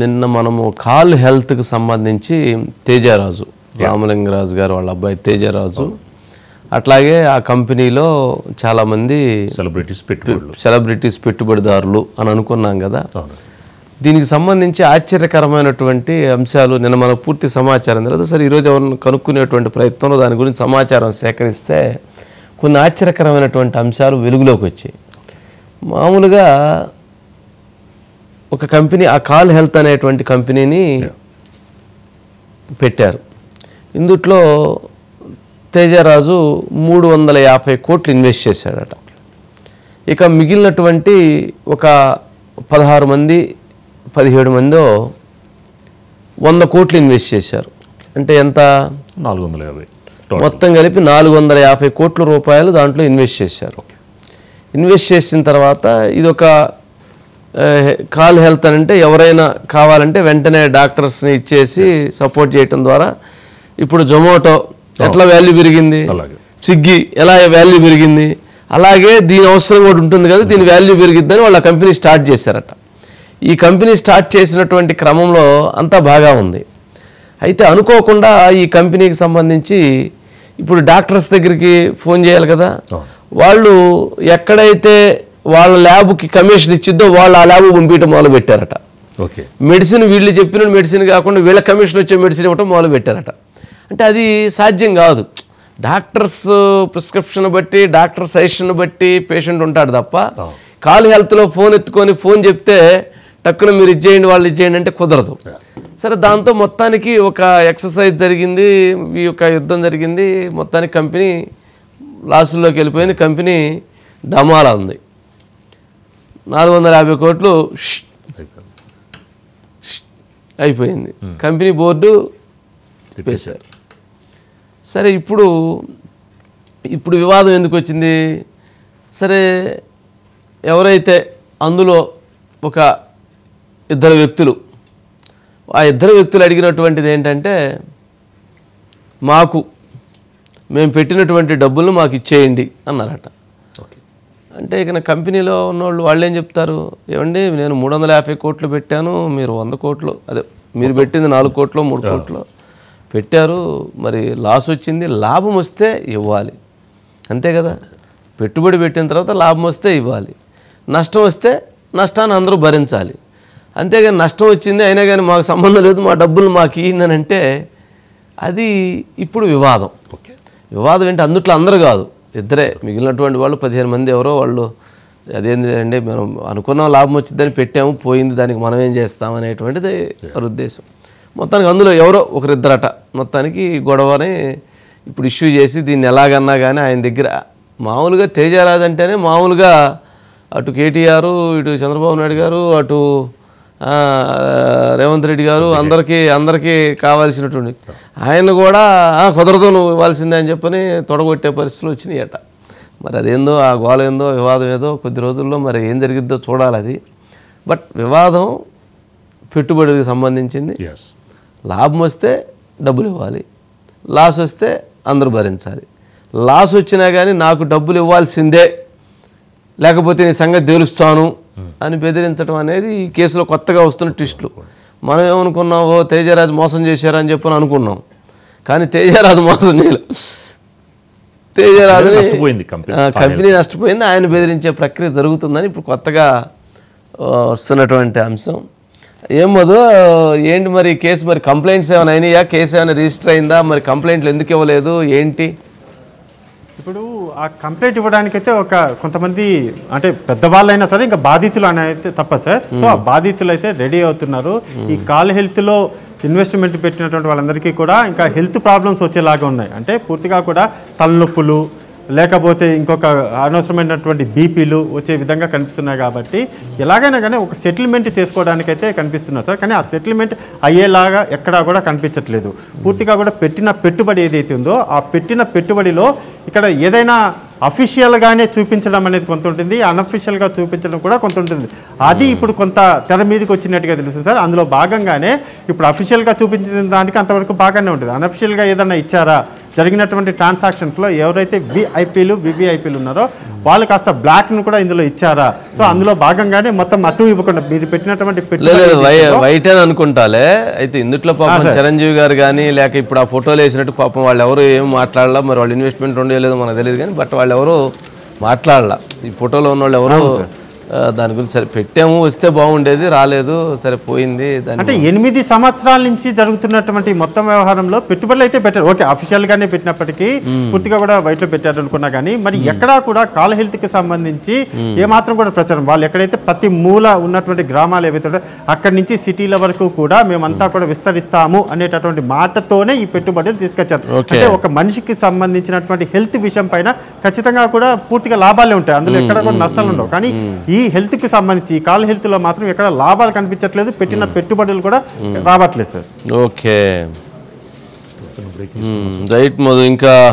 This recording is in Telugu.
నిన్న మనము కాల్ హెల్త్కి సంబంధించి తేజరాజు రామలింగరాజు గారు వాళ్ళ అబ్బాయి తేజరాజు అట్లాగే ఆ కంపెనీలో చాలామంది సెలబ్రిటీస్ పెట్టుబడిదారులు అని అనుకున్నాం కదా. దీనికి సంబంధించి ఆశ్చర్యకరమైనటువంటి అంశాలు నిన్న మనకు పూర్తి సమాచారం తెలియదు. సరే ఈరోజు ఎవరిని కనుక్కునేటువంటి ప్రయత్నంలో దాని గురించి సమాచారం సేకరిస్తే కొన్ని ఆశ్చర్యకరమైనటువంటి అంశాలు వెలుగులోకి వచ్చాయి. మామూలుగా ఒక కంపెనీ ఆ కాల్ హెల్త్ అనేటువంటి కంపెనీని పెట్టారు. ఇందుట్లో తేజరాజు 350 కోట్లు ఇన్వెస్ట్ చేశాడట. ఇక మిగిలినటువంటి ఒక 16 మంది 17 మందో 100 కోట్లు ఇన్వెస్ట్ చేశారు. అంటే ఎంత? 450. మొత్తం కలిపి 450 కోట్ల రూపాయలు దాంట్లో ఇన్వెస్ట్ చేశారు. ఇన్వెస్ట్ చేసిన తర్వాత ఇదొక కాల్ హెల్త్ అని అంటే ఎవరైనా కావాలంటే వెంటనే డాక్టర్స్ని ఇచ్చేసి సపోర్ట్ చేయటం ద్వారా ఇప్పుడు జొమాటో ఎట్లా వాల్యూ పెరిగింది, స్విగ్గీ ఎలా వాల్యూ పెరిగింది, అలాగే దీని అవసరం కూడా ఉంటుంది కదా, దీని వాల్యూ పెరిగిద్దని వాళ్ళ కంపెనీ స్టార్ట్ చేశారట. ఈ కంపెనీ స్టార్ట్ చేసినటువంటి క్రమంలో అంతా బాగా ఉంది. అయితే అనుకోకుండా ఈ కంపెనీకి సంబంధించి ఇప్పుడు డాక్టర్స్ దగ్గరికి ఫోన్ చేయాలి కదా, వాళ్ళు ఎక్కడైతే వాళ్ళ ల్యాబ్కి కమిషన్ ఇచ్చిద్దో వాళ్ళు ఆ ల్యాబ్ పంపించడం మొదలు పెట్టారట. మెడిసిన్ వీళ్ళు చెప్పిన మెడిసిన్ కాకుండా వీళ్ళ కమిషన్ వచ్చే మెడిసిన్ ఇవ్వటం మొదలు పెట్టారట. అంటే అది సాధ్యం కాదు. డాక్టర్స్ ప్రిస్క్రిప్షన్ బట్టి డాక్టర్ సజెషన్ బట్టి పేషెంట్ ఉంటాడు తప్ప కాల్ హెల్త్లో ఫోన్ ఎత్తుకొని ఫోన్ చెప్తే టక్కున మీరు ఇచ్చేయండి వాళ్ళు ఇచ్చేయండి అంటే కుదరదు. సరే దాంతో మొత్తానికి ఒక ఎక్సర్సైజ్ జరిగింది, ఈ యొక్క యుద్ధం జరిగింది. మొత్తానికి కంపెనీ లాసుల్లోకి వెళ్ళిపోయింది. కంపెనీ డమాలా ఉంది. 450 కోట్లు అయిపోయింది. కంపెనీ బోర్డు తిప్పేశారు. సరే ఇప్పుడు వివాదం ఎందుకు వచ్చింది? సరే ఎవరైతే అందులో ఒక ఇద్దరు వ్యక్తులు అడిగినటువంటిది ఏంటంటే మేము పెట్టినటువంటి డబ్బులను మాకు ఇచ్చేయండి అన్నారట. అంటే ఇక కంపెనీలో ఉన్నవాళ్ళు వాళ్ళు ఏం చెప్తారు, ఏమండి నేను 350 కోట్లు పెట్టాను, మీరు 100 కోట్లు, అదే మీరు పెట్టింది 4 కోట్లు 3 కోట్లు పెట్టారు, మరి లాస్ వచ్చింది, లాభం వస్తే ఇవ్వాలి అంతే కదా. పెట్టుబడి పెట్టిన తర్వాత లాభం వస్తే ఇవ్వాలి, నష్టం వస్తే నష్టాన్ని అందరూ భరించాలి. అంతేగాని నష్టం వచ్చింది అయినా కానీ మాకు సంబంధం లేదు, మా డబ్బులు మాకు ఇయ్యండి అని అంటే అది ఇప్పుడు వివాదం. వివాదం ఏంటి? అందుట్లో అందరూ కాదు, ఇద్దరే, మిగిలినటువంటి వాళ్ళు 15 మంది ఎవరో వాళ్ళు అదేంటంటే మనం అనుకున్నాం లాభం వచ్చిందని పెట్టాము, పోయింది, దానికి మనం ఏం చేస్తాం అనేటువంటిది వారి ఉద్దేశం. మొత్తానికి అందులో ఎవరో ఒకరిద్దరట మొత్తానికి గొడవని ఇప్పుడు ఇష్యూ చేసి దీన్ని ఎలాగన్నా కానీ ఆయన దగ్గర మామూలుగా తేజరాజు అంటేనే మామూలుగా అటు కేటీఆర్, ఇటు చంద్రబాబు నాయుడు గారు, అటు రేవంత్ రెడ్డి గారు అందరికీ కావాల్సినటువంటి ఆయన కూడా కుదరదు నువ్వు ఇవ్వాల్సిందే అని చెప్పని తొడగొట్టే పరిస్థితులు వచ్చినాయట. మరి అదేందో ఆ గోల ఏందో వివాదం ఏదో కొద్ది రోజుల్లో మరి ఏం జరిగిద్దో చూడాలి అది. బట్ వివాదం పెట్టుబడికి సంబంధించింది. లాభం వస్తే డబ్బులు ఇవ్వాలి, లాస్ వస్తే అందరూ భరించాలి. లాస్ వచ్చినా కానీ నాకు డబ్బులు ఇవ్వాల్సిందే లేకపోతే నీ సంగతి తెలుస్తాను అని బెదిరించడం అనేది ఈ కేసులో కొత్తగా వస్తున్న ట్విస్టులు. మనం ఏమనుకున్నావో తేజరాజు మోసం చేశారని చెప్పని అనుకున్నాం, కానీ తేజరాజు మోసం చేయలేదు. తేజరాజు కంపెనీ నష్టపోయింది, ఆయన బెదిరించే ప్రక్రియ జరుగుతుందని ఇప్పుడు కొత్తగా వస్తున్నటువంటి అంశం. ఏమదో ఏంటి మరి కేసు, మరి కంప్లైంట్స్ ఏమైనా అయినాయా, కేసు ఏమైనా రిజిస్టర్ అయిందా, మరి కంప్లైంట్లు ఎందుకు ఇవ్వలేదు ఏంటి? ఇప్పుడు ఆ కంప్లైంట్ ఇవ్వడానికైతే కొంతమంది అంటే పెద్దవాళ్ళైనా సరే ఇంకా బాధితులు అని అయితే తప్ప సార్. సో ఆ బాధితులు అయితే రెడీ అవుతున్నారు. ఈ కాల్ హెల్త్లో ఇన్వెస్ట్మెంట్ పెట్టినటువంటి వాళ్ళందరికీ కూడా ఇంకా హెల్త్ ప్రాబ్లమ్స్ వచ్చేలాగా ఉన్నాయి. అంటే పూర్తిగా కూడా తలనొప్పులు లేకపోతే ఇంకొక అనవసరమైనటువంటి బీపీలు వచ్చే విధంగా కనిపిస్తున్నాయి. కాబట్టి ఎలాగైనా కానీ ఒక సెటిల్మెంట్ చేసుకోవడానికైతే కనిపిస్తున్నారు సార్. కానీ ఆ సెటిల్మెంట్ అయ్యేలాగా ఎక్కడా కూడా కనిపించట్లేదు. పూర్తిగా కూడా పెట్టిన పెట్టుబడి ఏదైతే ఉందో ఆ పెట్టిన పెట్టుబడిలో ఇక్కడ ఏదైనా అఫీషియల్గానే చూపించడం అనేది కొంత ఉంటుంది, అన్అఫీషియల్గా చూపించడం కూడా కొంత ఉంటుంది. అది ఇప్పుడు కొంత తెర మీదకి వచ్చినట్టుగా తెలుస్తుంది సార్. అందులో భాగంగానే ఇప్పుడు అఫీషియల్గా చూపించిన దానికి అంతవరకు బాగానే ఉంటుంది. అన్అఫీషియల్గా ఏదన్నా ఇచ్చారా జరిగినటువంటి ట్రాన్సాక్షన్స్లో ఎవరైతే విఐపీలు వివిఐపీలు ఉన్నారో వాళ్ళు కాస్త బ్లాక్ను కూడా ఇందులో ఇచ్చారా? సో అందులో భాగంగానే మొత్తం అటు ఇవ్వకుండా మీరు పెట్టినటువంటి వైట్ అని అనుకుంటాలే. అయితే ఇందులో పాపం చిరంజీవి గారు కానీ లేక ఇప్పుడు ఆ ఫోటోలు వేసినట్టు పాపం వాళ్ళు ఎవరు ఏం మాట్లాడాల, మరి వాళ్ళు ఇన్వెస్ట్మెంట్ ఉండలేదో మనకు తెలియదు కానీ బట్ వాళ్ళు ఎవరు మాట్లాడాల. ఈ ఫోటోలో ఉన్న వాళ్ళు ఎవరు దాని గురించి సరే పెట్టాము, వస్తే బాగుండేది, రాలేదు, సరే పోయింది. అంటే 8 సంవత్సరాల నుంచి జరుగుతున్నటువంటి మొత్తం వ్యవహారంలో పెట్టుబడులు అయితే పెట్టారు. ఓకే, అఫీషియల్ గానే పెట్టినప్పటికీ పూర్తిగా కూడా బయటలో పెట్టారు అనుకున్నా కానీ మరి ఎక్కడా కూడా కాల్ హెల్త్ కి సంబంధించి ఏమాత్రం కూడా ప్రచారం, వాళ్ళు ఎక్కడైతే ప్రతి మూల ఉన్నటువంటి గ్రామాలు ఏవైతే అక్కడి నుంచి సిటీల వరకు కూడా మేమంతా కూడా విస్తరిస్తాము అనేటటువంటి మాటతోనే ఈ పెట్టుబడులు తీసుకొచ్చారు. అంటే ఒక మనిషికి సంబంధించినటువంటి హెల్త్ విషయం పైన ఖచ్చితంగా కూడా పూర్తిగా లాభాలే ఉంటాయి, అందులో ఎక్కడ కూడా నష్టాలు ఉండవు. కానీ ఈ హెల్త్ కి సంబంధించి కాల్ హెల్త్ లో మాత్రం ఎక్కడ లాభాలు కనిపించట్లేదు, పెట్టిన పెట్టుబడులు కూడా రావట్లేదు సార్. Okay right. ఇంకా